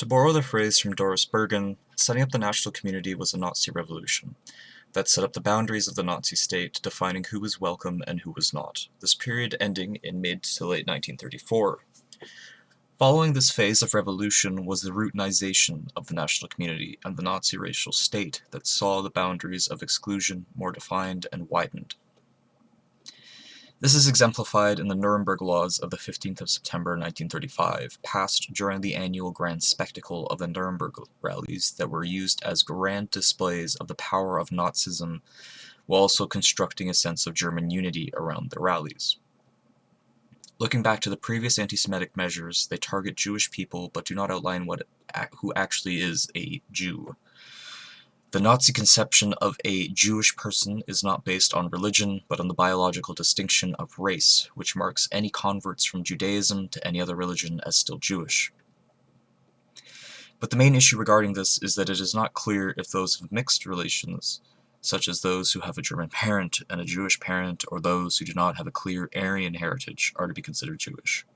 To borrow the phrase from Doris Bergen, setting up the national community was a Nazi revolution that set up the boundaries of the Nazi state, defining who was welcome and who was not, this period ending in mid to late 1934. Following this phase of revolution was the routinization of the national community and the Nazi racial state that saw the boundaries of exclusion more defined and widened. This is exemplified in the Nuremberg laws of the 15th of September 1935, passed during the annual grand spectacle of the Nuremberg rallies that were used as grand displays of the power of Nazism, while also constructing a sense of German unity around the rallies. Looking back to the previous anti-Semitic measures, they target Jewish people but do not outline who actually is a Jew. The Nazi conception of a Jewish person is not based on religion, but on the biological distinction of race, which marks any converts from Judaism to any other religion as still Jewish. But the main issue regarding this is that it is not clear if those of mixed relations, such as those who have a German parent and a Jewish parent, or those who do not have a clear Aryan heritage, are to be considered Jewish.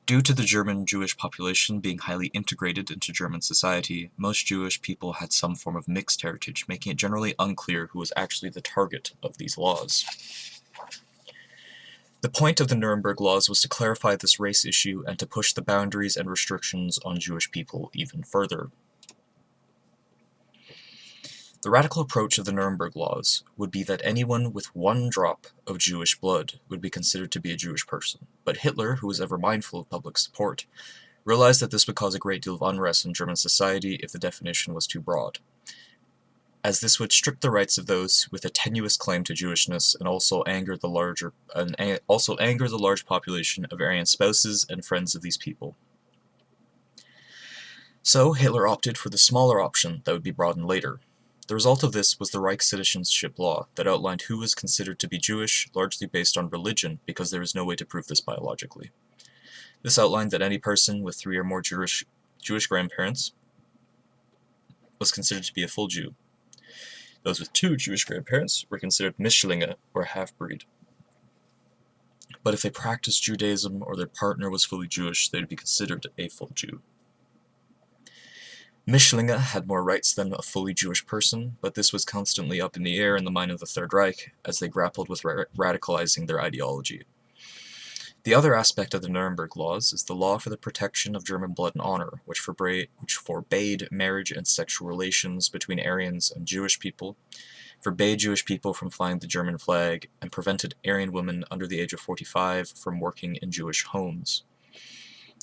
Due to the German Jewish population being highly integrated into German society, most Jewish people had some form of mixed heritage, making it generally unclear who was actually the target of these laws. The point of the Nuremberg laws was to clarify this race issue and to push the boundaries and restrictions on Jewish people even further. The radical approach of the Nuremberg laws would be that anyone with one drop of Jewish blood would be considered to be a Jewish person, but Hitler, who was ever mindful of public support, realized that this would cause a great deal of unrest in German society if the definition was too broad, as this would strip the rights of those with a tenuous claim to Jewishness and also anger the large population of Aryan spouses and friends of these people. So Hitler opted for the smaller option that would be broadened later. The result of this was the Reich citizenship law that outlined who was considered to be Jewish, largely based on religion, because there is no way to prove this biologically. This outlined that any person with 3 or more Jewish grandparents was considered to be a full Jew. Those with 2 Jewish grandparents were considered Mischlinge, or half-breed. But if they practiced Judaism or their partner was fully Jewish, they would be considered a full Jew. Mischlinge had more rights than a fully Jewish person, but this was constantly up in the air in the mind of the Third Reich as they grappled with radicalizing their ideology. The other aspect of the Nuremberg laws is the law for the protection of German blood and honor, which forbade marriage and sexual relations between Aryans and Jewish people, forbade Jewish people from flying the German flag, and prevented Aryan women under the age of 45 from working in Jewish homes.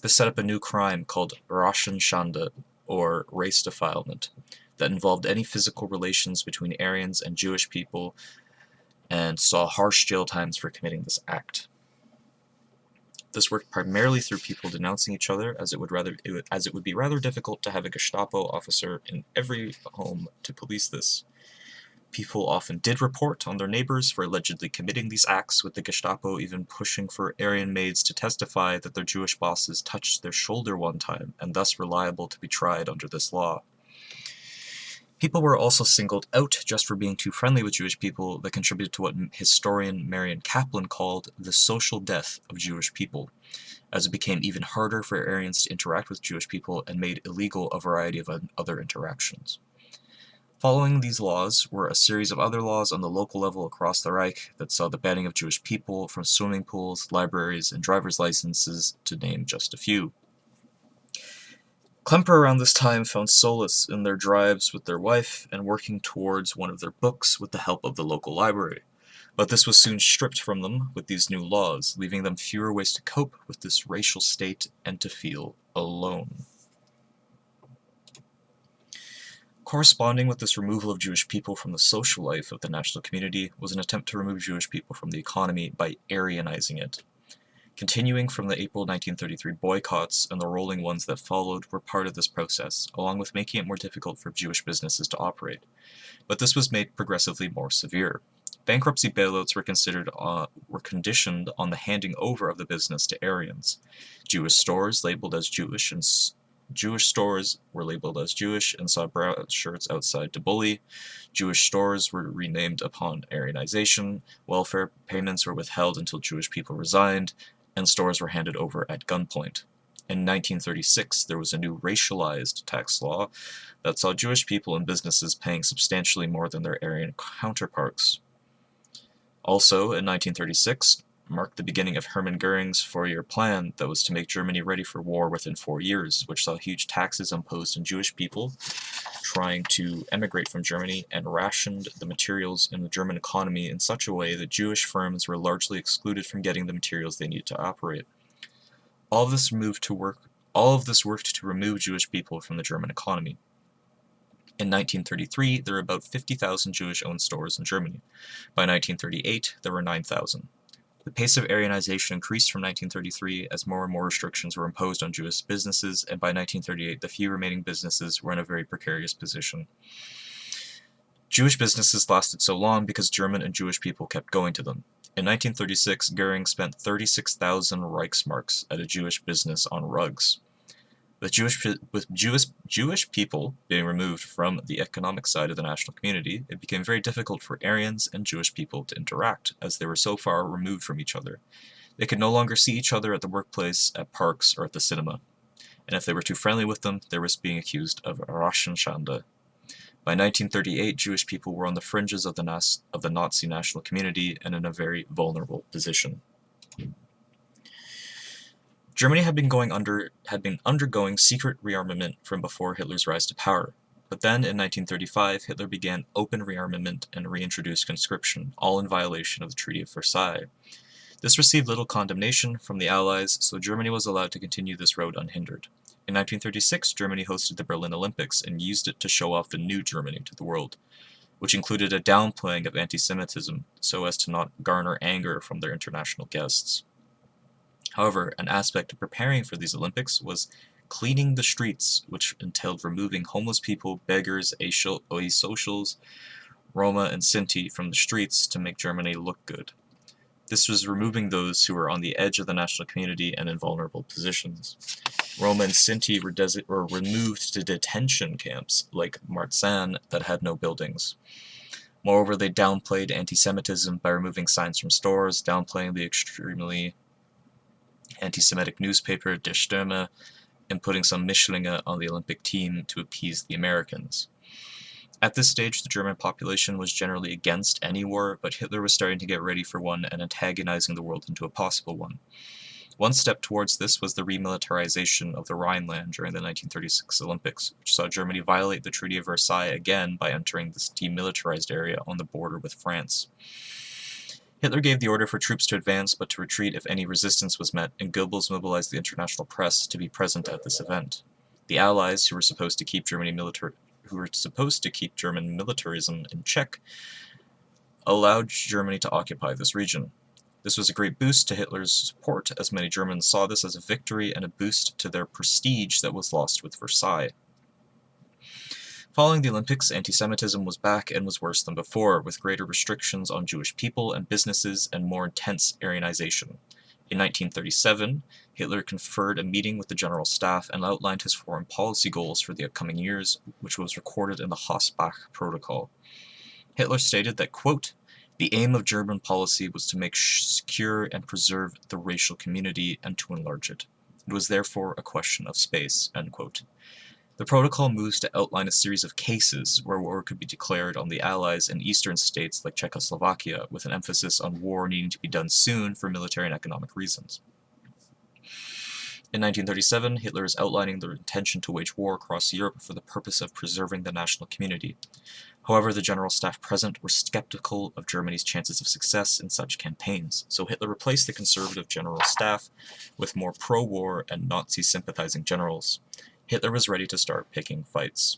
This set up a new crime called Rassenschande, or race defilement, that involved any physical relations between Aryans and Jewish people, and saw harsh jail times for committing this act. This worked primarily through people denouncing each other, as it would be rather difficult to have a Gestapo officer in every home to police this. People often did report on their neighbors for allegedly committing these acts, with the Gestapo even pushing for Aryan maids to testify that their Jewish bosses touched their shoulder one time, and thus were liable to be tried under this law. People were also singled out just for being too friendly with Jewish people that contributed to what historian Kaplan called the social death of Jewish people, as it became even harder for Aryans to interact with Jewish people and made illegal a variety of other interactions. Following these laws were a series of other laws on the local level across the Reich that saw the banning of Jewish people from swimming pools, libraries, and driver's licenses, to name just a few. Klemperer around this time found solace in their drives with their wife and working towards one of their books with the help of the local library. But this was soon stripped from them with these new laws, leaving them fewer ways to cope with this racial state and to feel alone. Corresponding with this removal of Jewish people from the social life of the national community was an attempt to remove Jewish people from the economy by Aryanizing it. Continuing from the April 1933 boycotts and the rolling ones that followed were part of this process, along with making it more difficult for Jewish businesses to operate. But this was made progressively more severe. Bankruptcy bailouts were conditioned on the handing over of the business to Aryans. Jewish stores were labeled as Jewish and saw brown shirts outside to bully. Jewish stores were renamed upon Aryanization. Welfare payments were withheld until Jewish people resigned, and stores were handed over at gunpoint. In 1936, there was a new racialized tax law that saw Jewish people and businesses paying substantially more than their Aryan counterparts. Also, in 1936, marked the beginning of Hermann Göring's four-year plan that was to make Germany ready for war within 4 years, which saw huge taxes imposed on Jewish people trying to emigrate from Germany and rationed the materials in the German economy in such a way that Jewish firms were largely excluded from getting the materials they needed to operate. All of this worked to remove Jewish people from the German economy. In 1933, there were about 50,000 Jewish-owned stores in Germany. By 1938, there were 9,000. The pace of Aryanization increased from 1933 as more and more restrictions were imposed on Jewish businesses, and by 1938, the few remaining businesses were in a very precarious position. Jewish businesses lasted so long because German and Jewish people kept going to them. In 1936, Göring spent 36,000 Reichsmarks at a Jewish business on rugs. With Jewish people being removed from the economic side of the national community, it became very difficult for Aryans and Jewish people to interact, as they were so far removed from each other. They could no longer see each other at the workplace, at parks, or at the cinema. And if they were too friendly with them, they risked being accused of Rassenschande. By 1938, Jewish people were on the fringes of the Nazi national community and in a very vulnerable position. Germany had been undergoing secret rearmament from before Hitler's rise to power, but then in 1935 Hitler began open rearmament and reintroduced conscription, all in violation of the Treaty of Versailles. This received little condemnation from the Allies, so Germany was allowed to continue this road unhindered. In 1936, Germany hosted the Berlin Olympics and used it to show off the new Germany to the world, which included a downplaying of anti-Semitism so as to not garner anger from their international guests. However, an aspect of preparing for these Olympics was cleaning the streets, which entailed removing homeless people, beggars, asocials, Roma, and Sinti from the streets to make Germany look good. This was removing those who were on the edge of the national community and in vulnerable positions. Roma and Sinti were removed to detention camps like Marzahn that had no buildings. Moreover, they downplayed anti-Semitism by removing signs from stores, downplaying the extremely anti-Semitic newspaper Der Stürmer, and putting some Mischlinge on the Olympic team to appease the Americans. At this stage, the German population was generally against any war, but Hitler was starting to get ready for one and antagonizing the world into a possible one. One step towards this was the remilitarization of the Rhineland during the 1936 Olympics, which saw Germany violate the Treaty of Versailles again by entering this demilitarized area on the border with France. Hitler gave the order for troops to advance but to retreat if any resistance was met, and Goebbels mobilized the international press to be present at this event. The Allies, who were supposed to keep German militarism in check, allowed Germany to occupy this region. This was a great boost to Hitler's support, as many Germans saw this as a victory and a boost to their prestige that was lost with Versailles. Following the Olympics, anti-Semitism was back and was worse than before, with greater restrictions on Jewish people and businesses and more intense Aryanization. In 1937, Hitler conferred a meeting with the General Staff and outlined his foreign policy goals for the upcoming years, which was recorded in the Hossbach Protocol. Hitler stated that, quote, "The aim of German policy was to make secure and preserve the racial community and to enlarge it. It was therefore a question of space," end quote. The protocol moves to outline a series of cases where war could be declared on the Allies in eastern states like Czechoslovakia, with an emphasis on war needing to be done soon for military and economic reasons. In 1937, Hitler is outlining the intention to wage war across Europe for the purpose of preserving the national community. However, the General Staff present were skeptical of Germany's chances of success in such campaigns, so Hitler replaced the conservative General Staff with more pro-war and Nazi-sympathizing generals. Hitler was ready to start picking fights.